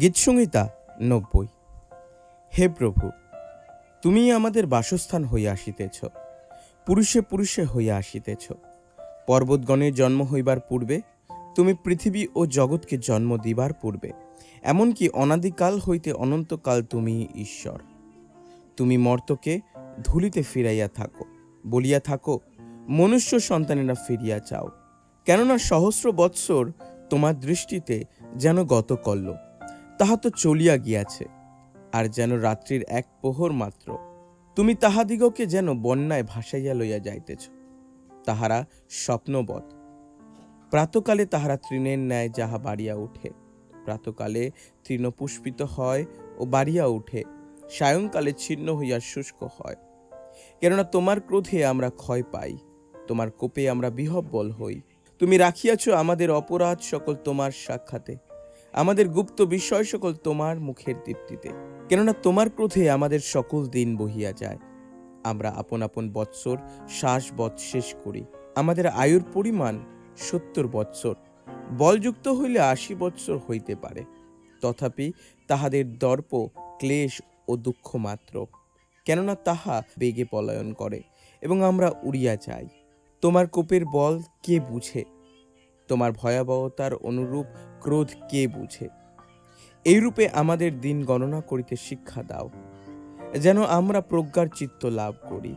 গীতসংহিতা ৯০। হে প্রভু, তুমি আমাদের বাসস্থান হইয়া আসিতেছ, পুরুষে পুরুষে হইয়া আসিতেছ। পর্বতগণের জন্ম হইবার পূর্বে, তুমি পৃথিবী ও জগৎকে জন্ম দিবার পূর্বে, এমনকি অনাদিকাল হইতে অনন্তকাল তুমি ঈশ্বর। তুমি মর্তকে ধূলিতে ফিরাইয়া থাকো, বলিয়া থাকো, মনুষ্য সন্তানেরা ফিরিয়া চাও। কেননা সহস্র বৎসর তোমার দৃষ্টিতে যেন গত করল, তাহা তো চলিয়া গিয়াছে, আর যেন রাত্রির এক প্রহর মাত্র। তুমি তাহাদিগকে যেন বন্যায় ভাসাইয়া লইয়া যাইতেছ। তাহারা স্বপ্নবৎ। প্রাতকালে তাহারা তৃণের ন্যায় যাহা বাড়িয়া উঠে, প্রাতকালে তৃণপুষ্পিত হয় ও বাড়িয়া উঠে, সায়ংকালে ছিন্ন হইয়া শুষ্ক হয়। কেননা তোমার ক্রোধে আমরা ক্ষয় পাই, তোমার কোপে আমরা বিহ্বল হই। তুমি রাখিয়াছ আমাদের অপরাধ সকল তোমার সাক্ষাতে, আমাদের গুপ্ত বিষয় সকল তোমার মুখের দীপ্তিতে। কেননা তোমার ক্রোধে আমাদের সকল দিন বহিয়া যায়, আমরা আপন আপন বৎসর শেষ করি। আমাদের আয়ুর পরিমাণ ৭০ বৎসর, বলযুক্ত হইলে ৮০ বৎসর হইতে পারে। তথাপি তাহাদের দর্প ক্লেশ ও দুঃখ মাত্র, কেননা তাহা বেগে পলায়ন করে এবং আমরা উড়িয়া যাই। তোমার কোপের বল কে বুঝে? তোমার ভয়াবহতার অনুরূপ ক্রোধ কে বুঝে? এইরূপে আমাদের দিন গণনা করিতে শিক্ষা দাও, যেন আমরা প্রজ্ঞার চিত্ত লাভ করি।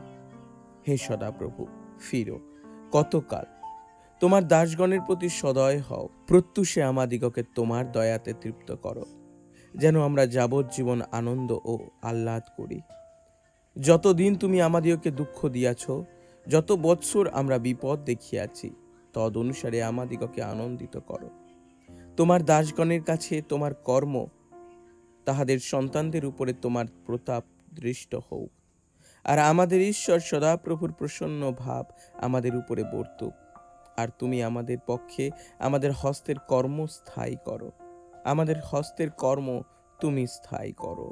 হে সদাপ্রভু, ফিরো। কতকাল? তোমার দাসগণের প্রতি সদয় হও, প্রত্যুষে আমাদিগকে তোমার দয়াতে তৃপ্ত করো, যেন আমরা যাবজ্জীবন আনন্দ ও আহ্লাদ করি। যতদিন তুমি আমাদিগকে দুঃখ দিয়াছ, যত বৎসর আমরা বিপদ দেখিয়াছি, তদ অনুসারে আমাদিগকে আনন্দিত করো। তোমার দাসগণের কাছে তোমার কর্ম, তাহাদের সন্তানদের উপরে তোমার প্রতাপ দৃষ্ট হোক, আর আমাদের ঈশ্বর সদাপ্রভুর প্রসন্ন ভাব আমাদের উপরে বর্তুক। আর তুমি আমাদের পক্ষে আমাদের হস্তের কর্ম স্থায়ী করো, আমাদের হস্তের কর্ম তুমি স্থায়ী করো।